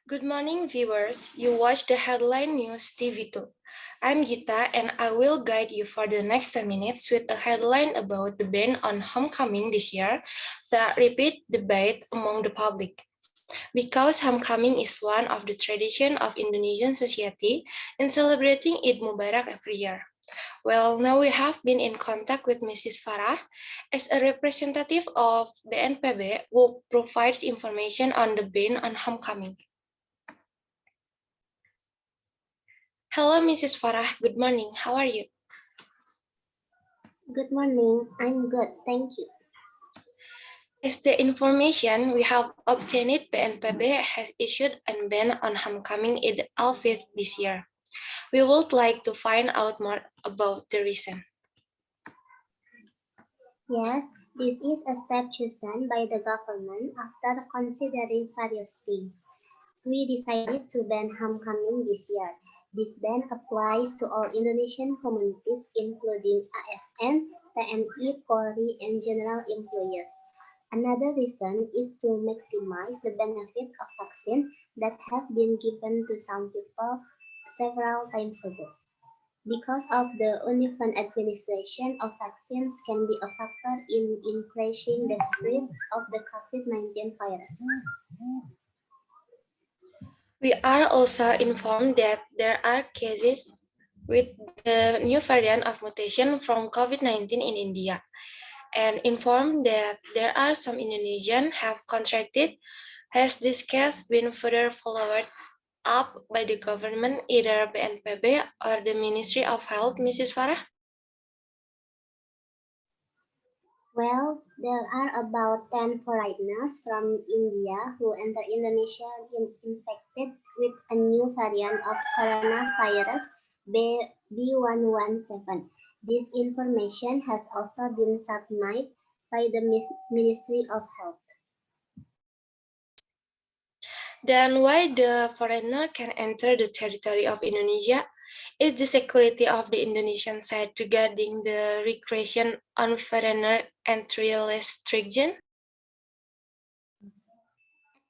Good morning, viewers. You watch the headline news TV2. I'm Githa, and I will guide you for the next 10 minutes with a headline about the ban on homecoming this year that repeat debate among the public. Because homecoming is one of the tradition of Indonesian society in celebrating Eid Mubarak every year. Well, now we have been in contact with Mrs. Farah as a representative of BNPB who provides information on the ban on homecoming. Hello, Mrs. Farah. Good morning. How are you? Good morning. I'm good, thank you. As the information we have obtained, BNPB has issued a ban on homecoming Eid al-Fitr this year. We would like to find out more about the reason. Yes, this is a step chosen by the government after considering various things. We decided to ban homecoming this year. This ban applies to all Indonesian communities, including ASN, TNI, Polri, and general employees. Another reason is to maximize the benefit of vaccine that have been given to some people several times ago. Because of the uneven administration of vaccines can be a factor in increasing the spread of the COVID-19 virus. We are also informed that there are cases with the new variant of mutation from COVID-19 in India, and informed that there are some Indonesians have contracted. Has this case been further followed up by the government, either BNPB or the Ministry of Health, Mrs. Farah? Well, there are about 10 foreigners from India who enter Indonesia infected with a new variant of coronavirus B117. This information has also been submitted by the Ministry of Health. Then why the foreigner can enter the territory of Indonesia? Is the security of the Indonesian side regarding the recreation on foreigner entry less stringent?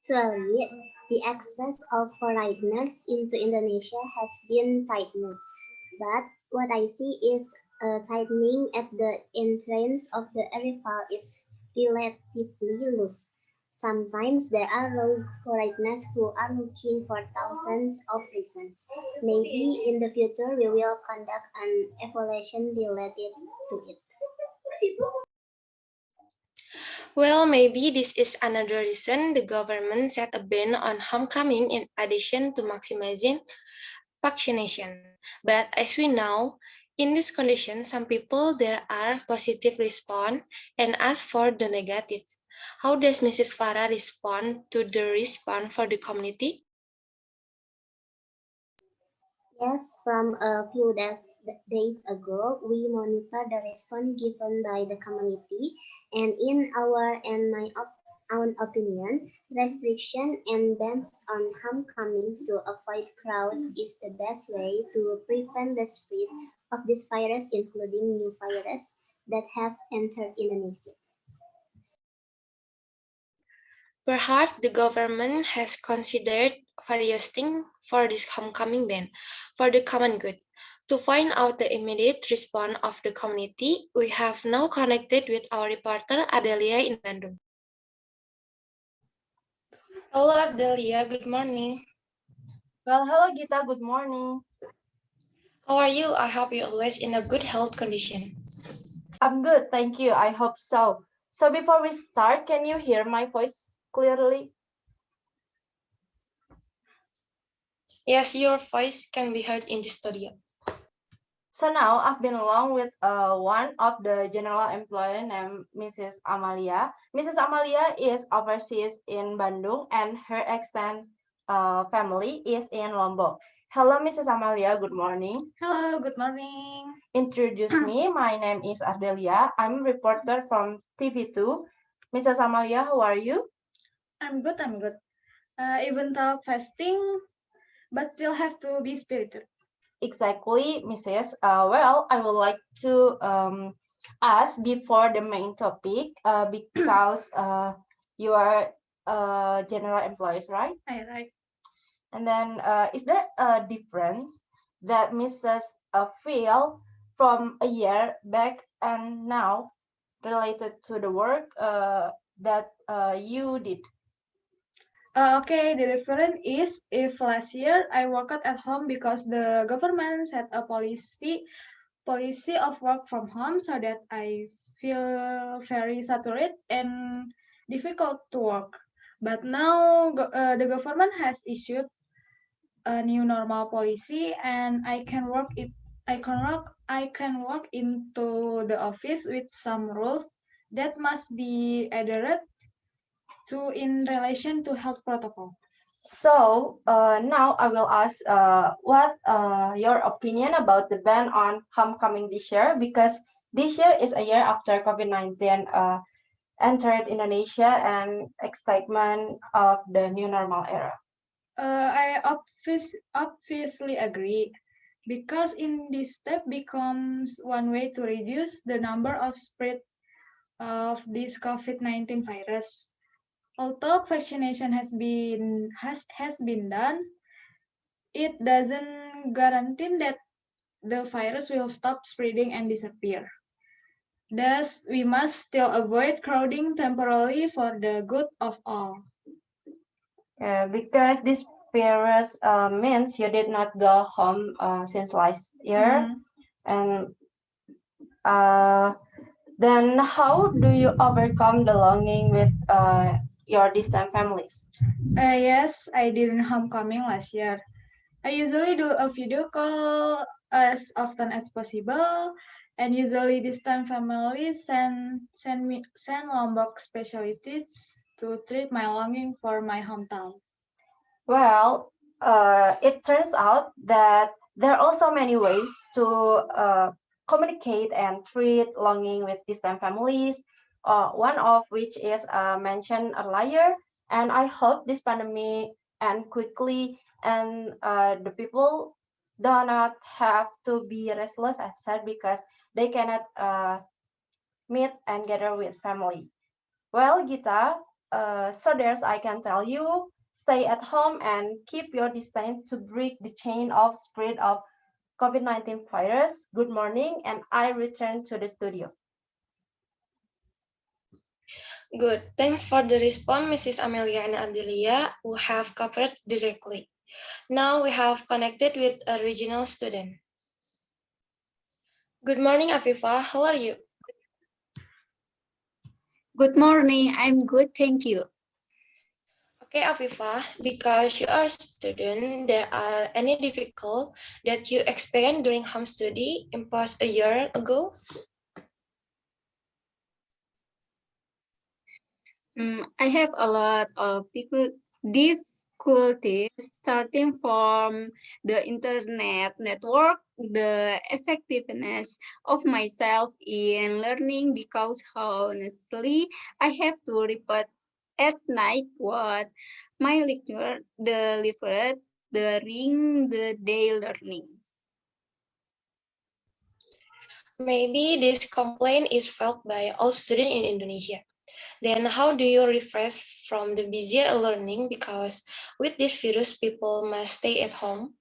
Actually, the access of foreigners into Indonesia has been tightened, but what I see is a tightening at the entrance of the arrival is relatively loose. Sometimes there are rogue foreigners who are looking for thousands of reasons. Maybe in the future we will conduct an evaluation related to it. Well, maybe this is another reason the government set a ban on homecoming in addition to maximizing vaccination. But as we know, in this condition, some people there are positive respond and ask for the negative. How does Mrs. Farah respond to the response for the community? Yes, from a few days ago, we monitor the response given by the community, and in our and my own opinion, restriction and bans on homecomings to avoid crowd is the best way to prevent the spread of this virus, including new virus that have entered Indonesia. Perhaps the government has considered various things for this homecoming ban for the common good. To find out the immediate response of the community, we have now connected with our reporter Ardelia in Bandung. Hello Ardelia, good morning. Well, hello Gita, good morning. How are you? I hope you're always in a good health condition. I'm good, thank you. I hope so. So before we start, can you hear my voice clearly? Yes, your voice can be heard in the studio. So now I've been along with one of the general employee named Mrs. Amalia. Mrs. Amalia is overseas in Bandung and her extended family is in Lombok. Hello, Mrs. Amalia. Good morning. Hello, good morning. Introduce me. My name is Ardelia. I'm a reporter from TV2. Mrs. Amalia, how are you? I'm good, I'm good. Even though fasting, but still have to be spirited. Exactly, Mrs. Well, I would like to ask before the main topic because you are general employees, right? I right. And then, is there a difference that Mrs. Feel from a year back and now related to the work that you did? Okay, the difference is if last year I worked at home because the government set a policy of work from home so that I feel very saturated and difficult to work. But now the government has issued a new normal policy and I can work into the office with some rules that must be adhered to in relation to health protocol. So now I will ask what your opinion about the ban on homecoming this year, because this year is a year after COVID-19 entered Indonesia and excitement of the new normal era. Obviously agree because in this step becomes one way to reduce the number of spread of this COVID-19 virus. Although vaccination has been done, it doesn't guarantee that the virus will stop spreading and disappear. Thus, we must still avoid crowding temporarily for the good of all. Because this virus means you did not go home since last year, and uh, then how do you overcome the longing with your distant families? Yes, I did homecoming last year. I usually do a video call as often as possible, and usually distant families send Lombok specialties to treat my longing for my hometown. Well, it turns out that there are also many ways to communicate and treat longing with distant families, one of which is mentioned earlier. And I hope this pandemic end quickly and the people do not have to be restless and sad because they cannot meet and gather with family. Well, Gita, so there's I can tell you, stay at home and keep your distance to break the chain of spread of COVID-19 virus. Good morning, and I return to the studio. Good. Thanks for the response, Mrs. Amelia and Ardelia, who have covered directly. Now we have connected with a regional student. Good morning, Afifah. How are you? Good morning. I'm good, thank you. Okay, Afifah, because you are a student, there are any difficult that you experienced during home study imposed a year ago? I have a lot of difficulties starting from the internet network, the effectiveness of myself in learning because honestly, I have to report at night what my lecturer delivered during the day learning. Maybe this complaint is felt by all students in Indonesia. Then how do you refresh from the busier learning because with this virus people must stay at home?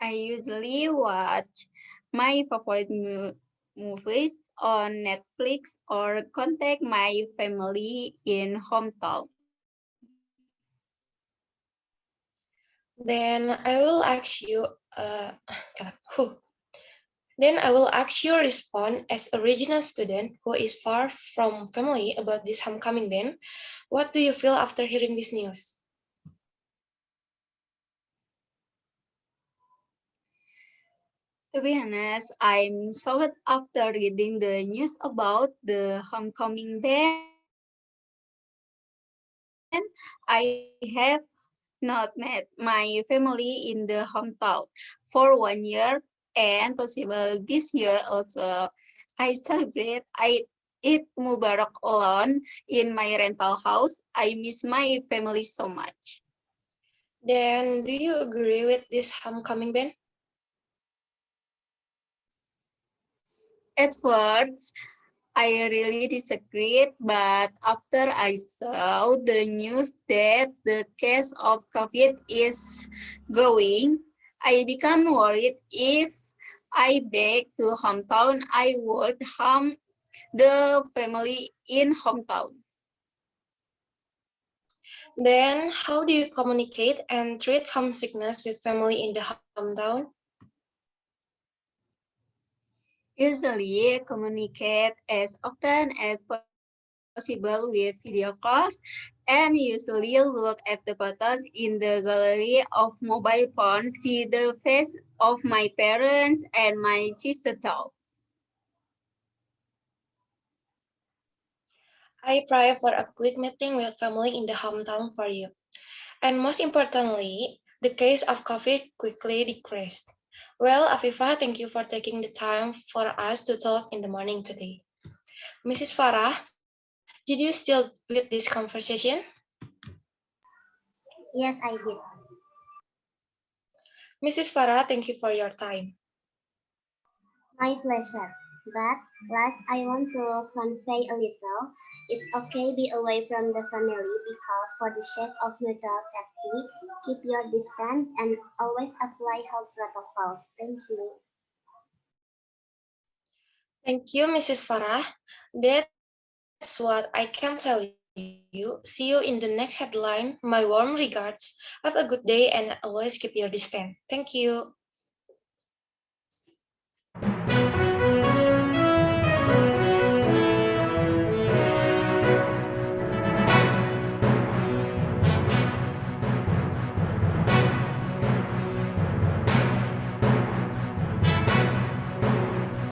I usually watch my favorite movies on Netflix or contact my family in hometown. Then I will ask you, who? Then I will ask you respond as a regional student who is far from family about this homecoming ban. What do you feel after hearing this news? To be honest, I'm shocked after reading the news about the homecoming ban. I have not met my family in the hometown for 1 year and possible this year also. I celebrate Eid Mubarak alone in my rental house. I miss my family so much. Then do you agree with this homecoming ban? At first, I really disagreed, but after I saw the news that the case of COVID is growing, I become worried if I back to hometown, I would harm the family in hometown. Then, how do you communicate and treat homesickness with family in the hometown? Usually communicate as often as possible with video calls and usually look at the photos in the gallery of mobile phones, see the face of my parents and my sister talk. I pray for a quick meeting with family in the hometown for you. And most importantly, the case of COVID quickly decreased. Well, Afifah, thank you for taking the time for us to talk in the morning today. Mrs. Farah, did you still with this conversation? Yes, I did. Mrs. Farah, thank you for your time. My pleasure. But last, I want to convey a little. It's okay be away from the family because for the sake of mutual safety, keep your distance and always apply health protocols. Thank you. Thank you, Mrs. Farah. That's what I can tell you. See you in the next headline. My warm regards. Have a good day and always keep your distance. Thank you.